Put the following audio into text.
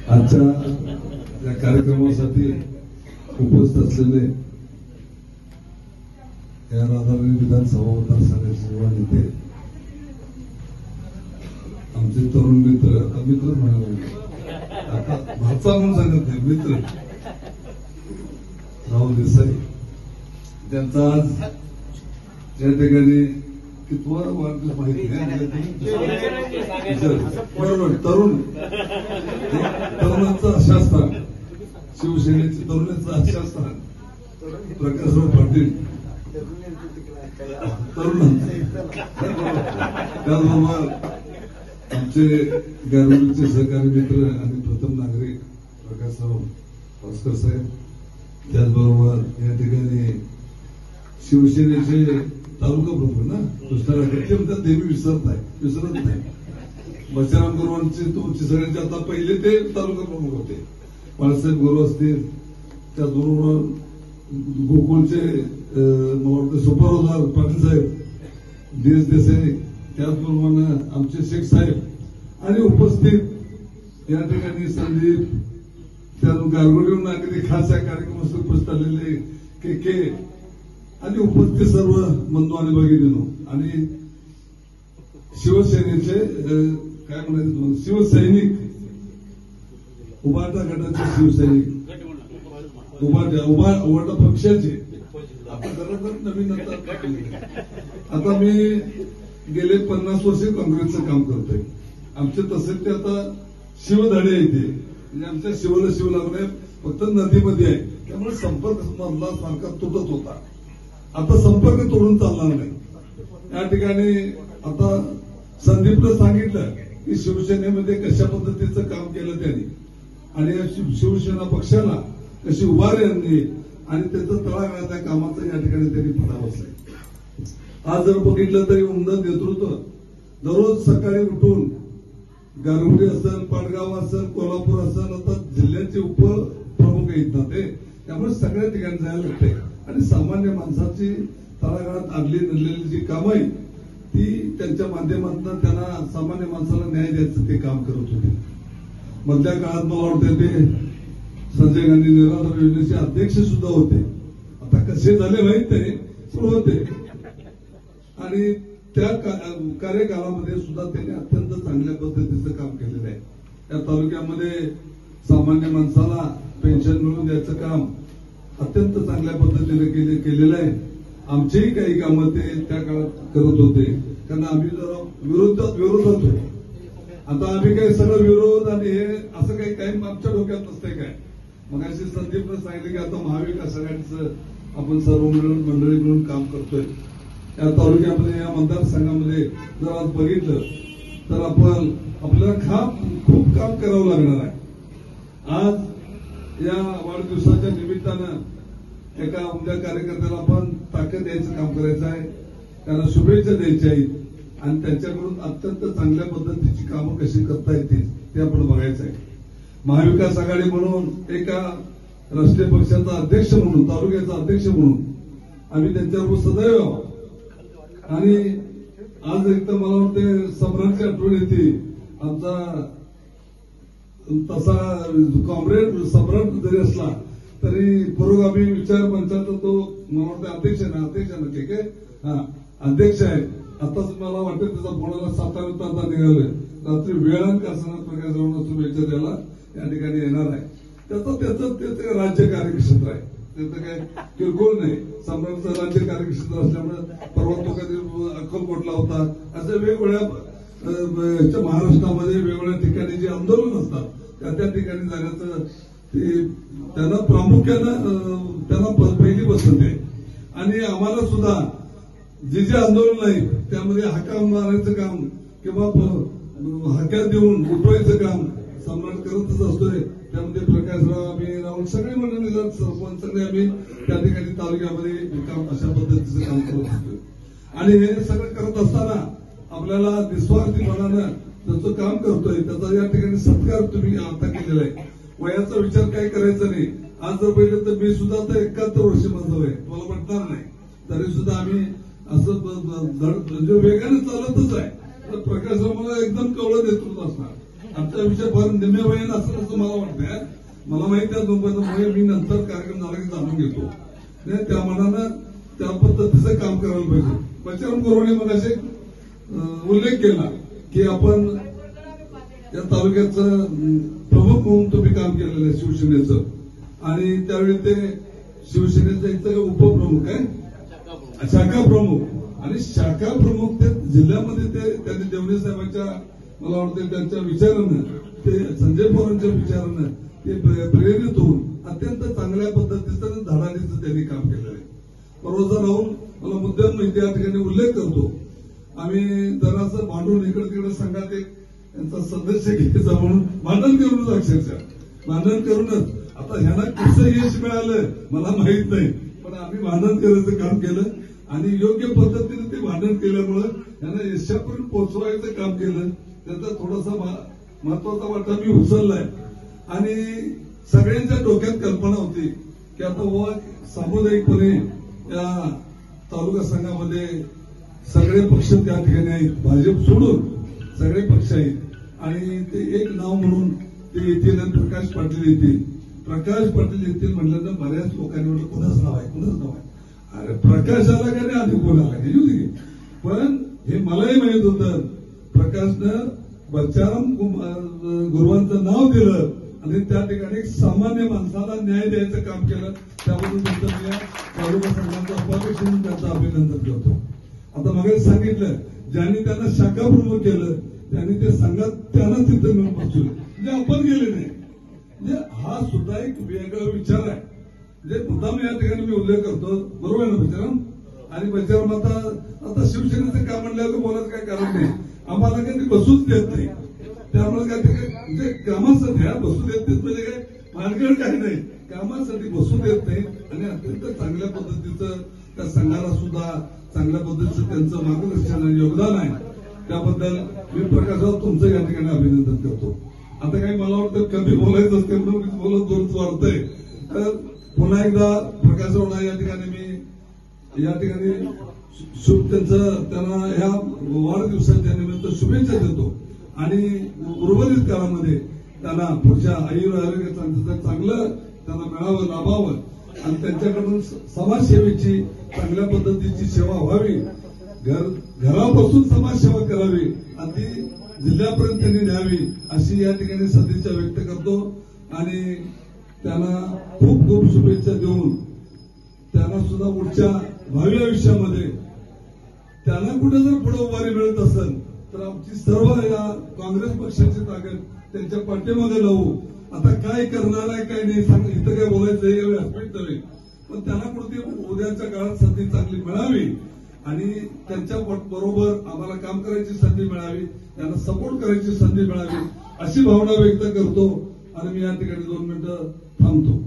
आजच्या या कार्यक्रमासाठी उपस्थित असलेले या राधानगरी विधानसभा मतदारसंघाचे युवा नेते, आमचे तरुण मित्र, आता मित्र म्हणाले, आता भाचा म्हणून सांगत नाही, मित्र राहुल देसाई, त्यांचा आज त्या ठिकाणी कितवा वाढदिवस माहिती बरोबर. तरुणांचं आशास्थान, शिवसेनेचे तरुणांचं आशास्थान प्रकाशराव पाटील तरुणांचं. त्याचबरोबर आमचे गारवलीचे सहकारी मित्र आणि प्रथम नागरिक प्रकाशराव भास्कर साहेब, त्याचबरोबर या ठिकाणी शिवसेनेचे तालुका प्रमुख ना दुसऱ्या देवी विसरत नाही. बचाराम गुरुवांचे तुमचे सगळ्यांचे आता पहिले ते तालुका प्रमुख होते, बाळासाहेब गुरु असतील, त्याचबरोबर गोकुळचे सुपरवाजार पाटील साहेब, DS देसाई, त्याचबरोबर आमचे शेख साहेब आणि उपस्थित या ठिकाणी संदीप, त्यातून गारगोडीहून नागरिक खास या कार्यक्रमात उपस्थित आलेले के आणि उपस्थित सर्व बंधू आणि भगिनींनो आणि शिवसेनेचे काय म्हणायचं शिवसैनिक, उभाटा गटाचे शिवसैनिक, उभाटा पक्षाचे आता खरं नवीन आता मी गेले 50 वर्षे काँग्रेसचं काम करतोय. आमचे तसे ते आता शिवधडे येते म्हणजे आमच्या शिवला शिव लागणे फक्त नदीमध्ये आहे, त्यामुळे संपर्क मधला सारखा तुटत होता. आता संपर्क तोडून चालणार नाही. या ठिकाणी आता संदीपनं सांगितलं की शिवसेनेमध्ये कशा पद्धतीचं काम केलं त्यांनी आणि या शिवसेना पक्षाला कशी उभारी आणली आणि त्याचं तळागाळाच्या कामाचं या ठिकाणी त्यांनी पता बसलाय. आज जर बघितलं तरी उमदा नेतृत्व दररोज सकाळी उठून गारगोडी असेल, पाडगाव असेल, कोल्हापूर असेल, आता जिल्ह्याचे उपप्रमुख आहेत ना ते, त्यामुळे सगळ्या ठिकाणी जायला लागते आणि सामान्य माणसाची तळागाळात आणली नडलेली जी कामं आहे ती त्यांच्या माध्यमातून त्यांना सामान्य माणसाला न्याय द्यायचं ते काम करत होते. मधल्या काळात मला वाटतं ते संजय गांधी निराधार योजनेचे अध्यक्ष सुद्धा होते. आता कसे झाले माहीत नाही, पण होते आणि त्या कार्यकाळामध्ये सुद्धा त्यांनी अत्यंत चांगल्या पद्धतीचं काम केलेलं आहे. या तालुक्यामध्ये सामान्य माणसाला पेन्शन मिळवून द्यायचं काम अत्यंत चांगल्या पद्धतीने केलेलं आहे. आमचेही काही कामं ते त्या काळात करत होते, कारण आम्ही जरा विरोधात होतो. आता आम्ही काही सगळं विरोध आणि हे असं काही आमच्या डोक्यात नसतंय काय. मग अशी संदीपनं सांगितलं की आता महाविकास आघाडीचं आपण सर्व मंडळी मिळून काम करतोय. या तालुक्यामध्ये या मतदारसंघामध्ये जर आज बघितलं तर आपल्याला खूप काम करावं लागणार आहे. आज या वाढदिवसाच्या निमित्तानं एका उमद्या कार्यकर्त्याला आपण ताकद द्यायचं काम करायचं आहे, त्यांना शुभेच्छा द्यायच्या आहेत आणि त्यांच्याकडून अत्यंत चांगल्या पद्धतीची कामं कशी करता येतील ते आपण बघायचं आहे. महाविकास आघाडी म्हणून एका राष्ट्रीय पक्षाचा अध्यक्ष म्हणून, तालुक्याचा अध्यक्ष म्हणून आम्ही त्यांच्याबरोबर सदैव आहोत. आणि आज एकदम मला वाटते सम्राटची आठवण येते. आमचा तसा कॉम्रेड सम्राट जरी असला तरी पुरोगामी विचार मंचाचा तो मला वाटतं अध्यक्ष ना ठीक आहे, अध्यक्ष आहे. आताच मला वाटतं त्याचा कोणाला 7 तास निघालोय. रात्री वेळांक असणार प्रकाशरावांना शुभेच्छा द्यायला या ठिकाणी येणार आहे. त्याचं राज्य कार्यक्षेत्र आहे, त्याचं काय किरकोळ नाही. सम्राटचं राज्य कार्यक्षेत्र असल्यामुळे परवा तो कधी अक्कलकोटला होता. अशा वेगवेगळ्या महाराष्ट्रामध्ये वेगवेगळ्या ठिकाणी जे आंदोलन असतात त्या ठिकाणी जाण्याचं ते त्यांना प्रामुख्यानं त्यांना पहिली पसंत आहे. आणि आम्हाला सुद्धा जे आंदोलन आहे त्यामध्ये हाका मारायचं काम किंवा हाक्या देऊन उठवायचं काम सम्राट करतच असतोय. त्यामध्ये प्रकाशराव, आम्ही राहुल सगळे मंडळी सरपंच सगळे आम्ही त्या ठिकाणी तालुक्यामध्ये काम अशा पद्धतीचं काम करत असतोय. आणि हे सगळं करत असताना आपल्याला निस्वार्थीपणानं त्याचं काम करतोय त्याचा या ठिकाणी सत्कार तुम्ही आता केलेला आहे. वयाचा विचार काय करायचा नाही. आज जर पाहिलं तर मी सुद्धा आता 71 वर्ष माझं वय, मला वाटणार नाही, तरी सुद्धा आम्ही असं वेगाने चालतच आहे. तर प्रकाशराव मला एकदम कवळं नेतृत्व असणार. आमच्या विषय फार निम्म्या वयानं असं असं मला वाटतंय. मला माहिती आहे जोपर्यंत मी नंतर कार्यक्रम झाला की जाणून घेतो. त्या मनानं त्या पद्धतीचं काम करायला पाहिजे. बचाराम गोरवणे मग असे उल्लेख केला की आपण या तालुक्याचं प्रमुख म्हणून तुम्ही काम केलेलं आहे शिवसेनेचं, आणि त्यावेळी ते शिवसेनेचं इथं उपप्रमुख आहे, शाखा प्रमुख, आणि शाखा प्रमुख ते जिल्ह्यामध्ये ते त्यांनी देवणे साहेबांच्या मला वाटतं त्यांच्या विचारानं, ते संजय पवारांच्या विचारानं ते प्रेरित होऊन अत्यंत चांगल्या पद्धतीचं धडाडीचं त्यांनी काम केलेलं आहे. परवा राहून मला मुद्दाम माहिती या ठिकाणी उल्लेख करतो. आम्ही जरासं भांडून इकडे तिकडे संघात एक त्यांचा सदस्य घ्यायचा म्हणून भांडण करूनच, अक्षरशः भांडण करूनच. आता ह्यांना कसं यश मिळालं मला माहित नाही, पण आम्ही भांडण करायचं काम केलं आणि योग्य पद्धतीने ते भांडण केल्यामुळे यांना यशापर्यंत पोहोचवायचं काम केलं. त्याचा थोडासा महत्वाचा वाटा मी उचललाय. आणि सगळ्यांच्या डोक्यात कल्पना होती की आता सामुदायिकपणे या तालुका संघामध्ये सगळे पक्ष त्या ठिकाणी आहेत, भाजप सोडून सगळे पक्ष आहेत, आणि ते एक नाव म्हणून ते येतील आणि प्रकाश पाटील येतील. प्रकाश पाटील येतील म्हटल्यानं बऱ्याच लोकांनी म्हटलं कुणाच नाव आहे. अरे प्रकाश आला का नाही आधी कोण आला का येऊ दे. पण हे मलाही माहित होतं प्रकाशनं बचाराम गुरुवांचं नाव दिलं आणि त्या ठिकाणी सामान्य माणसाला न्याय द्यायचं काम केलं. त्याबद्दल तुमचं मी तालुका संघाचं उपाध्यक्ष म्हणून त्यांचं अभिनंदन करतो. आता मग सांगितलं ज्यांनी त्यांना शाखा प्रमुख केलं त्यांनी ते संघात त्यांना तिथं मिळून बसवलं, म्हणजे आपण गेले नाही. म्हणजे हा सुद्धा एक वेगळा विचार आहे. म्हणजे मुद्दाम या ठिकाणी मी उल्लेख करतो, बरोबर आहे ना बचाराम? आणि बचाराम आता शिवसेनेचं काम म्हणल्यावर बोलायचं काय कारण नाही. आम्हाला काही बसूच देत नाही, त्यामुळे काय ते म्हणजे कामासाठी बसू देत नाहीत म्हणजे काय भानगड काही नाही, कामासाठी बसू देत नाही. आणि अत्यंत चांगल्या पद्धतीचं त्या संघाला सुद्धा चांगल्या पद्धतीचं त्यांचं मार्गदर्शन आणि योगदान आहे. त्याबद्दल मी प्रकाशराव तुमचं या ठिकाणी अभिनंदन करतो. आता काही मला वाटतं कमी बोलायचं असते म्हणून मी बोलत जोरच वाढतंय. तर पुन्हा एकदा प्रकाशरावना या ठिकाणी मी या ठिकाणी त्यांना ह्या वाढदिवसाच्या निमित्त शुभेच्छा देतो आणि उर्वरित काळामध्ये त्यांना पुढच्या आरोग्याचं चांगलं त्यांना मिळावं, लाभावं आणि त्यांच्याकडून समाजसेवेची चांगल्या पद्धतीची सेवा व्हावी, घरापासून समाजसेवा करावी आणि ती जिल्ह्यापर्यंत त्यांनी न्यावी अशी या ठिकाणी सदिच्छा व्यक्त करतो. आणि त्यांना खूप खूप शुभेच्छा देऊन त्यांना सुद्धा पुढच्या भावी आयुष्यामध्ये त्यांना कुठे जर पुढे उभारी मिळत असेल तर आमची सर्व या काँग्रेस पक्षाची ताकद त्यांच्या पाठीमागे लावू. आता काय करणार आहे काय नाही सांग, इथं काय बोलायचं हे व्यासपीठ नव्हे, पण त्यांना कुठे उद्याच्या काळात संधी चांगली मिळावी आणि त्यांच्या बरोबर आम्हाला काम करायची संधी मिळावी, त्यांना सपोर्ट करायची संधी मिळावी अशी भावना व्यक्त करतो आणि मी या ठिकाणी 2 मिनिटं थांबतो.